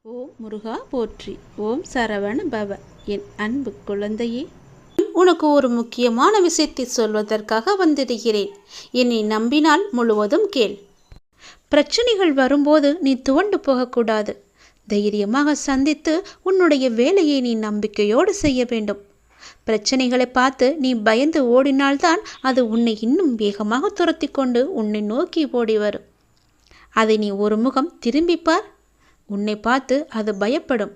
ஓம் முருகா போற்றி. ஓம் சரவண பவ. என் அன்பு குழந்தையே, உனக்கு ஒரு முக்கியமான விஷயத்தை சொல்வதற்காக வந்திருக்கிறேன். என்னை நம்பினால் முழுவதும் கேள். பிரச்சனைகள் வரும்போது நீ துவண்டு போகக்கூடாது. தைரியமாக சந்தித்து உன்னுடைய வேலையை நீ நம்பிக்கையோடு செய்ய வேண்டும். பிரச்சனைகளை பார்த்து நீ பயந்து ஓடினால்தான் அது உன்னை இன்னும் வேகமாக துரத்தி கொண்டு உன்னை நோக்கி ஓடி வரும். அதை நீ ஒரு முகம் திரும்பிப்பார். உன்னை பார்த்து அது பயப்படும்.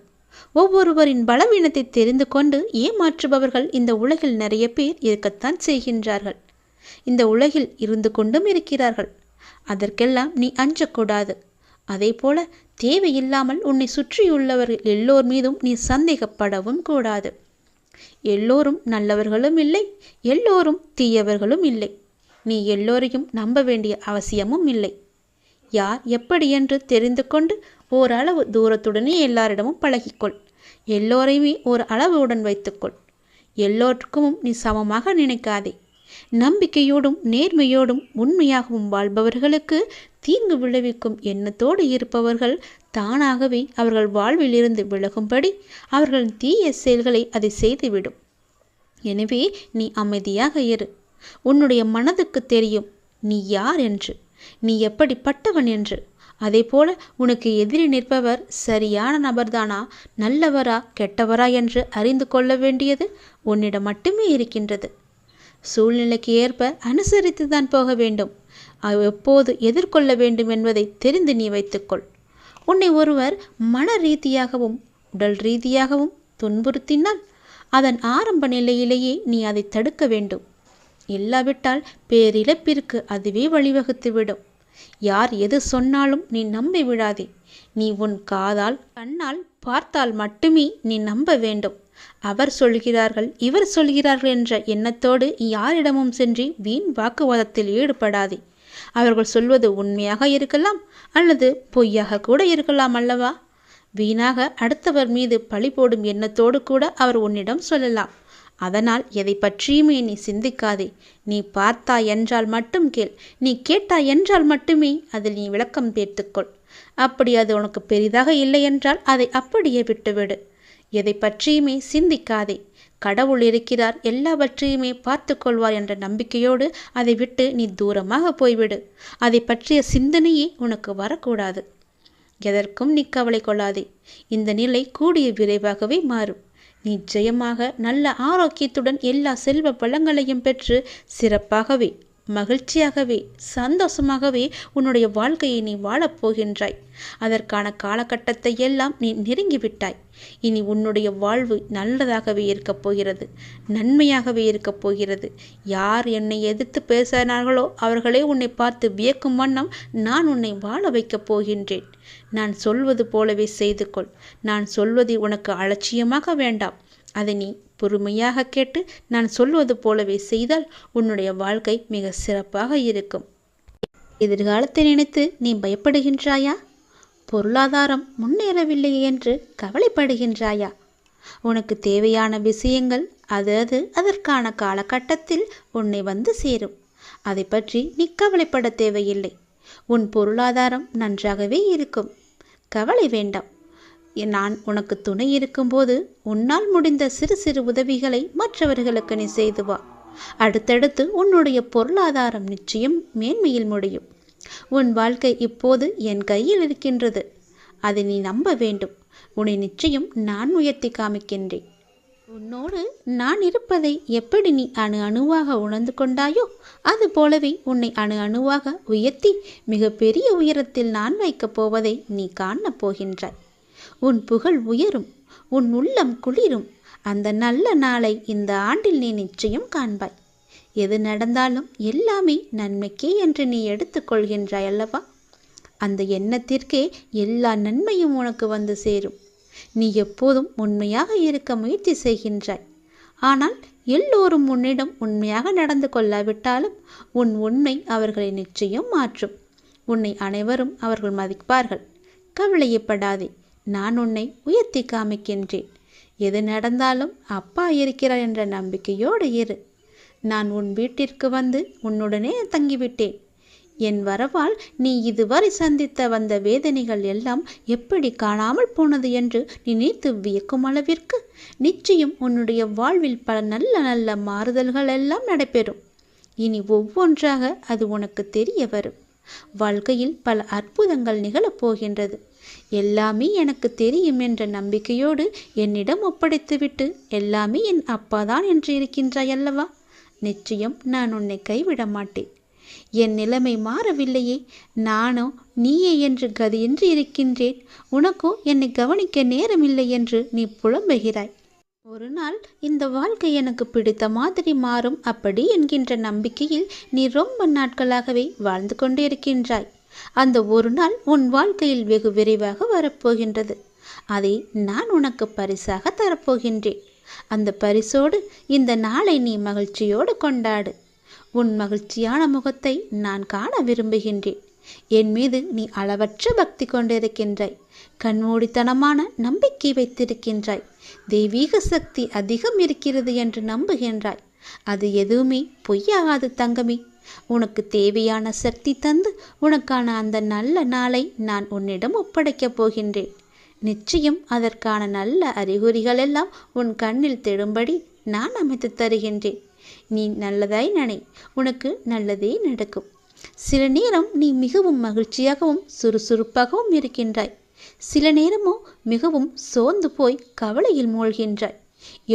ஒவ்வொருவரின் பலவீனத்தை தெரிந்து கொண்டு ஏமாற்றுபவர்கள் இந்த உலகில் நிறைய பேர் இருக்கத்தான் செய்கின்றார்கள். இந்த உலகில் இருந்து கொண்டும் இருக்கிறார்கள். அதற்கெல்லாம் நீ அஞ்சக்கூடாது. அதே போல தேவையில்லாமல் உன்னை சுற்றியுள்ளவர்கள் எல்லோர் மீதும் நீ சந்தேகப்படவும் கூடாது. எல்லோரும் நல்லவர்களும் இல்லை, எல்லோரும் தீயவர்களும் இல்லை. நீ எல்லோரையும் நம்ப வேண்டிய அவசியமும் இல்லை. யார் எப்படி என்று தெரிந்து கொண்டு ஓரளவு தூரத்துடனே எல்லாரிடமும் பழகிக்கொள். எல்லோரையுமே ஒரு அளவுடன் வைத்துக்கொள். எல்லோருக்கும் நீ சமமாக நினைக்காதே. நம்பிக்கையோடும் நேர்மையோடும் உண்மையாகவும் வாழ்பவர்களுக்கு தீங்கு விளைவிக்கும் எண்ணத்தோடு இருப்பவர்கள் தானாகவே அவர்கள் வாழ்விலிருந்து விலகும்படி அவர்களின் தீய செயல்களை அதை செய்துவிடும். எனவே நீ அமைதியாக இரு. உன்னுடைய மனதுக்கு தெரியும் நீ யார் என்று, நீ எப்படிப்பட்டவன் என்று. அதே போல உனக்கு எதிரி நிற்பவர் சரியான நபர்தானா, நல்லவரா கெட்டவரா என்று அறிந்து கொள்ள வேண்டியது உன்னிடம் மட்டுமே இருக்கின்றது. சூழ்நிலைக்கு ஏற்ப அனுசரித்து தான் போக வேண்டும். எப்போது எதிர்கொள்ள வேண்டும் என்பதை தெரிந்து நீ வைத்துக்கொள். உன்னை ஒருவர் மன ரீதியாகவும் உடல் ரீதியாகவும் துன்புறுத்தினால் அதன் ஆரம்ப நிலையிலேயே நீ அதை தடுக்க வேண்டும். இல்லாவிட்டால் பேரிழப்பிற்கு அதுவே வழிவகுத்துவிடும். யார் எது சொன்னாலும் நீ நம்பி விடாதே. நீ உன் காதால் கண்ணால் பார்த்தால் மட்டுமே நீ நம்ப வேண்டும். அவர் சொல்கிறார்கள் இவர் சொல்கிறார்கள் என்ற எண்ணத்தோடு யாரிடமும் சென்று வீண் வாக்குவாதத்தில் ஈடுபடாதே. அவர்கள் சொல்வது உண்மையாக இருக்கலாம் அல்லது பொய்யாக கூட இருக்கலாம் அல்லவா? வீணாக அடுத்தவர் மீது பழி போடும் எண்ணத்தோடு கூட அவர் உன்னிடம் சொல்லலாம். அதனால் எதை பற்றியுமே நீ சிந்திக்காதே. நீ பார்த்தாய் என்றால் மட்டும் கேள். நீ கேட்டாய் என்றால் மட்டுமே அதில் நீ விளக்கம் பேர்த்துக்கொள். அப்படி அது உனக்கு பெரிதாக இல்லை என்றால் அதை அப்படியே விட்டுவிடு. எதை பற்றியுமே சிந்திக்காதே. கடவுள் இருக்கிறார், எல்லாவற்றையுமே பார்த்து கொள்வார் என்ற நம்பிக்கையோடு அதை விட்டு நீ தூரமாக போய்விடு. அதை பற்றிய சிந்தனையே உனக்கு வரக்கூடாது. எதற்கும் நீ கவலை கொள்ளாதே. இந்த நிலை கூடிய விரைவாகவே மாறும். நிச்சயமாக நல்ல ஆரோக்கியத்துடன் எல்லா செல்வ வளங்களையும் பெற்று சிறப்பாகவே மகிழ்ச்சியாகவே சந்தோஷமாகவே உன்னுடைய வாழ்க்கையை நீ வாழப்போகின்றாய். அதற்கான காலகட்டத்தை எல்லாம் நீ நெருங்கிவிட்டாய். இனி உன்னுடைய வாழ்வு நல்லதாகவே இருக்கப் போகிறது, நன்மையாகவே இருக்கப் போகிறது. யார் என்னை எதிர்த்து பேசினார்களோ அவர்களே உன்னை பார்த்து வியக்கும் வண்ணம் நான் உன்னை வாழ வைக்கப் போகின்றேன். நான் சொல்வது போலவே செய்து கொள். நான் சொல்வதை உனக்கு அலட்சியமாக வேண்டாம். அதை நீ பொறுமையாக கேட்டு நான் சொல்வது போலவே செய்தால் உன்னுடைய வாழ்க்கை மிக சிறப்பாக இருக்கும். எதிர்காலத்தை நினைத்து நீ பயப்படுகின்றாயா? பொருளாதாரம் முன்னேறவில்லை என்று கவலைப்படுகின்றாயா? உனக்கு தேவையான விஷயங்கள் அதற்கான காலகட்டத்தில் உன்னை வந்து சேரும். அதை பற்றி நீ கவலைப்பட தேவையில்லை. உன் பொருளாதாரம் நன்றாகவே இருக்கும். கவலை வேண்டாம். நான் உனக்கு துணை இருக்கும்போது உன்னால் முடிந்த சிறு சிறு உதவிகளை மற்றவர்களுக்கு நீ செய்து வா. அடுத்தடுத்து உன்னுடைய பொருளாதாரம் நிச்சயம் மேன்மையில் முடியும். உன் வாழ்க்கை இப்போது என் கையில் இருக்கின்றது. அதை நீ நம்ப வேண்டும். உன்னை நிச்சயம் நான் உயர்த்தி காமிக்கின்றேன். உன்னோடு நான் இருப்பதை எப்படி நீ அணு அணுவாக உணர்ந்து கொண்டாயோ அது போலவே உன்னை அணு அணுவாக உயர்த்தி மிக பெரிய உயரத்தில் நான் வைக்கப் போவதை நீ காணப் போகின்றாய். உன் புகழ் உயரும், உன் உள்ளம் குளிரும். அந்த நல்ல நாளை இந்த ஆண்டில் நீ நிச்சயம் காண்பாய். எது நடந்தாலும் எல்லாமே நன்மைக்கே என்று நீ எடுத்துக்கொள்கின்றாய் அல்லவா? அந்த எண்ணத்திற்கே எல்லா நன்மையும் உனக்கு வந்து சேரும். நீ எப்போதும் உண்மையாக இருக்க முயற்சி செய்கின்றாய். ஆனால் எல்லோரும் உன்னிடம் உண்மையாக நடந்து கொள்ளாவிட்டாலும் உன் உண்மை அவர்களை நிச்சயம் மாற்றும். உன்னை அனைவரும் அவர்கள் மதிப்பார்கள். கவலையப்படாதே. நான் உன்னை உயர்த்தி காமிக்கின்றேன். எது நடந்தாலும் அப்பா இருக்கிறார் என்ற நம்பிக்கையோடு இரு. நான் உன் வீட்டிற்கு வந்து உன்னுடனே தங்கிவிட்டேன். என் வரவால் நீ இதுவரை சந்தித்த வந்த வேதனைகள் எல்லாம் எப்படி காணாமல் போனது என்று நினைத்து வியக்கும் அளவிற்கு நிச்சயம் உன்னுடைய வாழ்வில் பல நல்ல நல்ல மாறுதல்கள் எல்லாம் நடைபெறும். இனி ஒவ்வொன்றாக அது உனக்கு தெரிய வரும். வாழ்க்கையில் பல அற்புதங்கள் நிகழப்போகின்றது. எல்லாமே எனக்கு தெரியும் என்ற நம்பிக்கையோடு என்னிடம் ஒப்படைத்துவிட்டு எல்லாமே என் அப்பாதான் என்று இருக்கின்றாய் அல்லவா? நிச்சயம் நான் உன்னை கைவிட மாட்டேன். என் நிலைமை மாறவில்லையே, நானோ நீயே என்று கதியின்றி இருக்கின்றேன். உனக்கோ என்னை கவனிக்க நேரமில்லை என்று நீ புலம்புகிறாய். ஒரு நாள் இந்த வாழ்க்கை எனக்கு பிடித்த மாதிரி மாறும் அப்படி என்கின்ற நம்பிக்கையில் நீ ரொம்ப நாட்களாகவே வாழ்ந்து கொண்டு இருக்கின்றாய். அந்த ஒரு நாள் உன் வாழ்க்கையில் வெகு விரைவாக வரப்போகின்றது. அதை நான் உனக்கு பரிசாக தரப்போகின்றேன். அந்த பரிசோடு இந்த நாளை நீ மகிழ்ச்சியோடு கொண்டாடு. உன் மகிழ்ச்சியான முகத்தை நான் காண விரும்புகின்றேன். என் மீது நீ அளவற்ற பக்தி கொண்டிருக்கின்றாய். கண்மூடித்தனமான நம்பிக்கை வைத்திருக்கின்றாய். தெய்வீக சக்தி அதிகம் இருக்கிறது என்று நம்புகின்றாய். அது எதுவுமே பொய்யாகாது தங்கமே. உனக்கு தேவையான சக்தி தந்து உனக்கான அந்த நல்ல நாளை நான் உன்னிடம் ஒப்படைக்கப் போகின்றேன். நிச்சயம் அதற்கான நல்ல அறிகுறிகள் எல்லாம் உன் கண்ணில் தெடும்படி நான் அமைத்து தருகின்றேன். நீ நல்லதாய் நினை, உனக்கு நல்லதே நடக்கும். சில நேரம் நீ மிகவும் மகிழ்ச்சியாகவும் சுறுசுறுப்பாகவும் இருக்கின்றாய். சில நேரமோ மிகவும் சோர்ந்து போய் கவலையில் மூழ்கின்றாய்.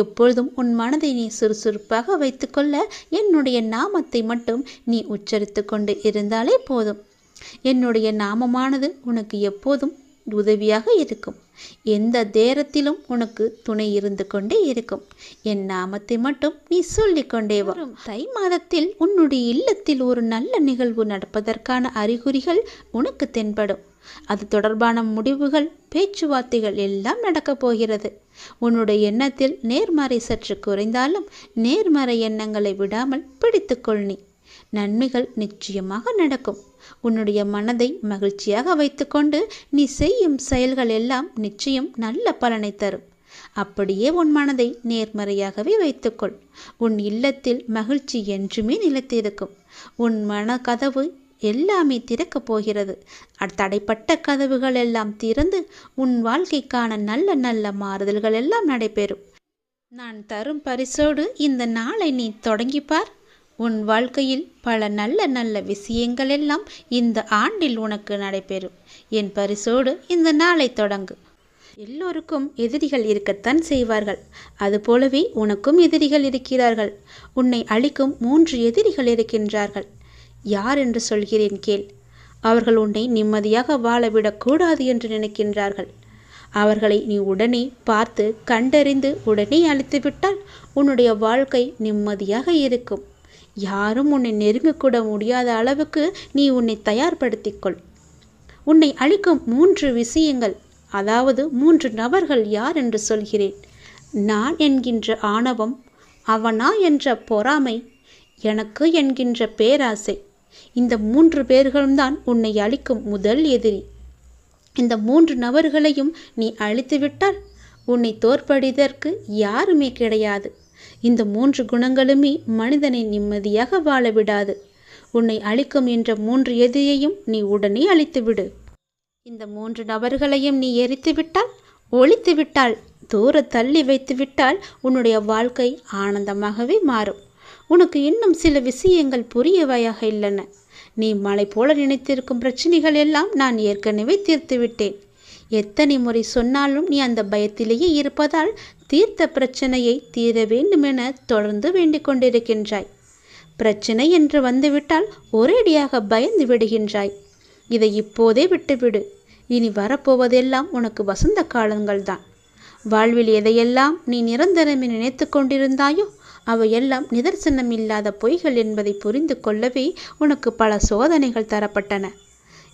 எப்பொழுதும் உன் மனதை நீ சுறுசுறுப்பாக வைத்துக்கொள்ள என்னுடைய நாமத்தை மட்டும் நீ உச்சரித்து கொண்டு இருந்தாலே போதும். என்னுடைய நாமமானது உனக்கு எப்போதும் உதவியாக இருக்கும். எந்த நேரத்திலும் உனக்கு துணை இருந்து கொண்டே இருக்கும். என் நாமத்தை மட்டும் நீ சொல்லிக்கொண்டே வரும். தை மாதத்தில் உன்னுடைய இல்லத்தில் ஒரு நல்ல நிகழ்வு நடப்பதற்கான அறிகுறிகள் உனக்கு தென்படும். அது தொடர்பான முடிவுகள், பேச்சுவார்த்தைகள் எல்லாம் நடக்கப் போகிறது. உன்னுடைய எண்ணத்தில் நேர்மறை சற்று குறைந்தாலும் நேர்மறை எண்ணங்களை விடாமல் பிடித்துக்கொள். நீ நன்மைகள் நிச்சயமாக நடக்கும். உன்னுடைய மனதை மகிழ்ச்சியாக வைத்துக்கொண்டு நீ செய்யும் செயல்கள் எல்லாம் நிச்சயம் நல்ல பலனை தரும். அப்படியே உன் மனதை நேர்மறையாகவே வைத்துக்கொள். உன் இல்லத்தில் மகிழ்ச்சி என்றுமே நிலைத்திருக்கும். உன் மன கதவு எல்லாமே திறக்கப் போகிறது. தடைப்பட்ட கதவுகள் எல்லாம் திறந்து உன் வாழ்க்கைக்கான நல்ல நல்ல மாறுதல்கள் எல்லாம் நடைபெறும். நான் தரும் பரிசோடு இந்த நாளை நீ தொடங்கிப்பார். உன் வாழ்க்கையில் பல நல்ல நல்ல விஷயங்கள் எல்லாம் இந்த ஆண்டில் உனக்கு நடைபெறும். என் பரிசோடு இந்த நாளை தொடங்கு. எல்லோருக்கும் எதிரிகள் இருக்கத்தான் செய்வார்கள். அதுபோலவே உனக்கும் எதிரிகள் இருக்கிறார்கள். உன்னை அழிக்கும் 3 எதிரிகள் இருக்கின்றார்கள். யார் என்று சொல்கிறேன் கேள். அவர்கள் உன்னை நிம்மதியாக வாழவிடக்கூடாது என்று நினைக்கின்றார்கள். அவர்களை நீ உடனே பார்த்து கண்டறிந்து உடனே அழித்துவிட்டால் உன்னுடைய வாழ்க்கை நிம்மதியாக இருக்கும். யாரும் உன்னை நெருங்கக்கூட முடியாத அளவுக்கு நீ உன்னை தயார்படுத்திக்கொள். உன்னை அழிக்கும் 3 விஷயங்கள், அதாவது 3 நபர்கள் யார் என்று சொல்கிறேன். நான் என்கின்ற ஆணவம், அவனா என்ற பொறாமை, எனக்கு என்கின்ற பேராசை. இந்த 3 பேர்களும் தான் உன்னை அழிக்கும் முதல் எதிரி. இந்த 3 நபர்களையும் நீ அழித்துவிட்டால் உன்னை தோற்படிதற்கு யாருமே கிடையாது. இந்த 3 குணங்களுமே மனிதனை நிம்மதியாக வாழ விடாது. உன்னை அழிக்கும் என்ற 3 எதிரியையும் நீ உடனே அழித்துவிடு. இந்த 3 நபர்களையும் நீ எரித்துவிட்டால், ஒழித்துவிட்டால், தூர தள்ளி வைத்துவிட்டால் உன்னுடைய வாழ்க்கை ஆனந்தமாகவே மாறும். உனக்கு இன்னும் சில விஷயங்கள் புரியவையாக இல்லைன. நீ மலை போல நினைத்திருக்கும் பிரச்சனைகள் எல்லாம் நான் ஏற்கனவே தீர்த்து விட்டேன். எத்தனை முறை சொன்னாலும் நீ அந்த பயத்திலேயே இருப்பதால் தீர்த்த பிரச்சனையை தீர வேண்டுமென தொடர்ந்து வேண்டிக் கொண்டிருக்கின்றாய். பிரச்சனை என்று வந்துவிட்டால் ஒரேடியாக பயந்து விடுகின்றாய். இதை இப்போதே விட்டுவிடு. இனி வரப்போவதெல்லாம் உனக்கு வசந்த காலங்கள்தான். வாழ்வில் எதையெல்லாம் நீ நிரந்தரமே நினைத்து கொண்டிருந்தாயோ அவையெல்லாம் நிதர்சனம் இல்லாத பொய்கள் என்பதை புரிந்து கொள்ளவே உனக்கு பல சோதனைகள் தரப்பட்டன.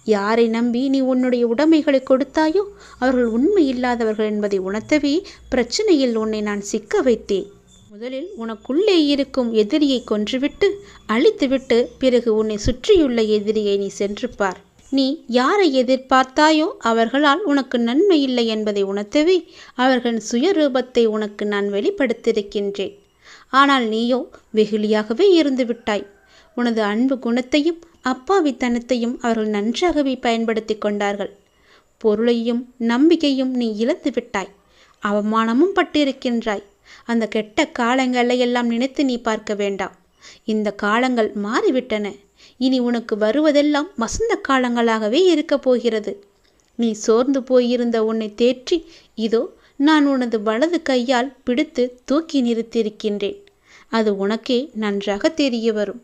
யாரை நம்பி நீ உன்னுடைய உடைமைகளை கொடுத்தாயோ அவர்கள் உண்மை இல்லாதவர்கள் என்பதை உணர்த்தவே பிரச்சனையில் உன்னை நான் சிக்க வைத்தேன். முதலில் உனக்குள்ளே இருக்கும் எதிரியை கொன்றுவிட்டு அழித்துவிட்டு பிறகு உன்னை சுற்றியுள்ள எதிரியை நீ சென்று பார். நீ யாரை எதிர்பார்த்தாயோ அவர்களால் உனக்கு நன்மை இல்லை என்பதை உணர்த்தவே அவர்களின் சுயரூபத்தை உனக்கு நான் வெளிப்படுத்தியிருக்கின்றேன். ஆனால் நீயோ வெகுளியாகவே இருந்து விட்டாய். உனது அன்பு குணத்தையும் அப்பாவித்தனத்தையும் அவர்கள் நன்றாகவே பயன்படுத்தி கொண்டார்கள். பொருளையும் நம்பிக்கையும் நீ இழந்து விட்டாய். அவமானமும் பட்டிருக்கின்றாய். அந்த கெட்ட காலங்களை எல்லாம் நினைத்து நீ பார்க்க வேண்டாம். இந்த காலங்கள் மாறிவிட்டன. இனி உனக்கு வருவதெல்லாம் வசந்த காலங்களாகவே இருக்கப் போகிறது. நீ சோர்ந்து போயிருந்த உன்னை தேற்றி இதோ நான் உனது வலது கையால் பிடித்து தூக்கி நிறுத்தியிருக்கின்றேன். அது உனக்கே நன்றாக தெரிய வரும்.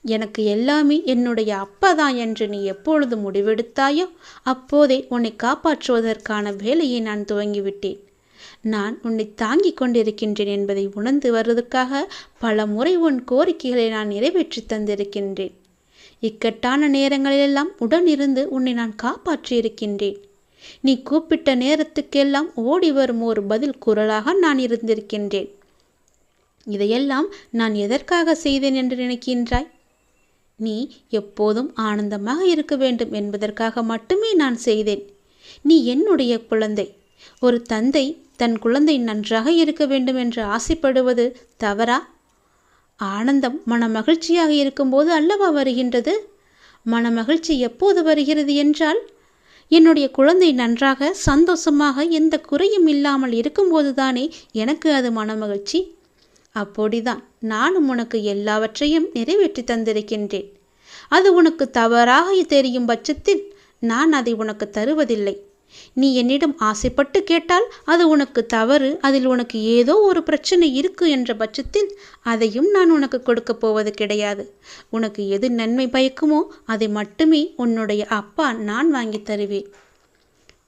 எனக்கு எல்லாமே என்னுடைய அப்பா தான் என்று நீ எப்பொழுது முடிவெடுத்தாயோ அப்போதே உன்னை காப்பாற்றுவதற்கான வேலையை நான் துவங்கிவிட்டேன். நான் உன்னை தாங்கிக் கொண்டிருக்கின்றேன் என்பதை உணர்ந்து வருவதற்காக பல முறை உன் கோரிக்கைகளை நான் நிறைவேற்றி தந்திருக்கின்றேன். இக்கட்டான நேரங்களிலெல்லாம் உடனிருந்து உன்னை நான் காப்பாற்றியிருக்கின்றேன். நீ கூப்பிட்ட நேரத்துக்கெல்லாம் ஓடி வரும் ஒரு பதில் குரலாக நான் இருந்திருக்கின்றேன். இதையெல்லாம் நான் எதற்காக செய்தேன் என்று நினைக்கின்றாய்? நீ எப்போதும் ஆனந்தமாக இருக்க வேண்டும் என்பதற்காக மட்டுமே நான் செய்தேன். நீ என்னுடைய குழந்தை. ஒரு தந்தை தன் குழந்தை நன்றாக இருக்க வேண்டும் என்று ஆசைப்படுவது தவறா? ஆனந்தம் மன மகிழ்ச்சியாக இருக்கும்போது அல்லவா வருகின்றது? மன மகிழ்ச்சி எப்போது வருகிறது என்றால் என்னுடைய குழந்தை நன்றாக சந்தோஷமாக எந்த குறையும் இல்லாமல் இருக்கும்போது தானே எனக்கு அது மன மகிழ்ச்சி. அப்படிதான் நானும் உனக்கு எல்லாவற்றையும் நிறைவேற்றி தந்திருக்கின்றேன். அது உனக்கு தவறாக தெரியும் பட்சத்தில் நான் அதை உனக்கு தருவதில்லை. நீ என்னிடம் ஆசைப்பட்டு கேட்டால் அது உனக்கு தவறு, அதில் உனக்கு ஏதோ ஒரு பிரச்சனை இருக்கு என்ற பட்சத்தில் அதையும் நான் உனக்கு கொடுக்க போவது கிடையாது. உனக்கு எது நன்மை பயக்குமோ அதை மட்டுமே உன்னுடைய அப்பா நான் வாங்கி தருவேன்.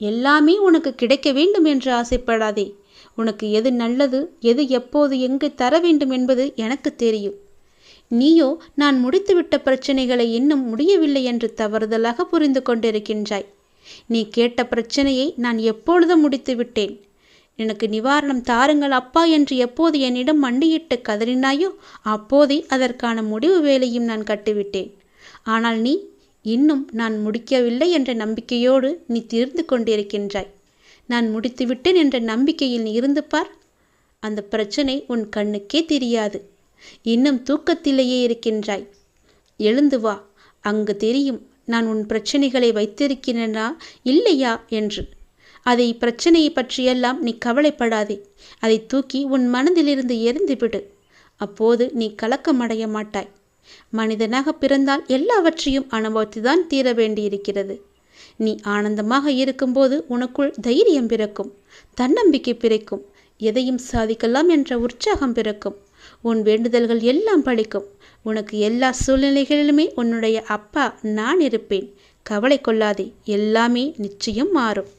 எல்லாமே உனக்கு கிடைக்க வேண்டும் என்று ஆசைப்படாதே. உனக்கு எது நல்லது, எது எப்போது எங்கு தர வேண்டும் என்பது எனக்கு தெரியும். நீயோ நான் முடித்துவிட்ட பிரச்சனைகளை இன்னும் முடியவில்லை என்று தவறுதலாக புரிந்து கொண்டிருக்கின்றாய். நீ கேட்ட பிரச்சனையை நான் எப்பொழுதும் முடித்து விட்டேன். எனக்கு நிவாரணம் தாருங்கள் அப்பா என்று எப்போது என்னிடம் மண்டியிட்டு கதறினாயோ அப்போதே அதற்கான முடிவு வேலையும் நான் கட்டிவிட்டேன். ஆனால் நீ இன்னும் நான் முடிக்கவில்லை என்ற நம்பிக்கையோடு நீ தீர்ந்து கொண்டிருக்கின்றாய். நான் முடித்துவிட்டேன் என்ற நம்பிக்கையில் நீ இருந்து பார். அந்த பிரச்சனை உன் கண்ணுக்கே தெரியாது. இன்னும் தூக்கத்திலேயே இருக்கின்றாய். எழுந்து வா, அங்கு தெரியும் நான் உன் பிரச்சனைகளை வைத்திருக்கிறேனா இல்லையா என்று. அதை பிரச்சனையை பற்றியெல்லாம் நீ கவலைப்படாதே. அதை தூக்கி உன் மனதிலிருந்து எரிந்துவிடு. அப்போது நீ கலக்கமடைய மாட்டாய். மனிதனாக பிறந்தால் எல்லாவற்றையும் அனுபவித்துதான் தீர வேண்டியிருக்கிறது. நீ ஆனந்தமாக இருக்கும்போது உனக்குள் தைரியம் பிறக்கும், தன்னம்பிக்கை பிறக்கும், எதையும் சாதிக்கலாம் என்ற உற்சாகம் பிறக்கும். உன் வேண்டுதல்கள் எல்லாம் பலிக்கும். உனக்கு எல்லா சூழ்நிலைகளிலுமே உன்னுடைய அப்பா நான் இருப்பேன். கவலை கொள்ளாதே, எல்லாமே நிச்சயம் மாறும்.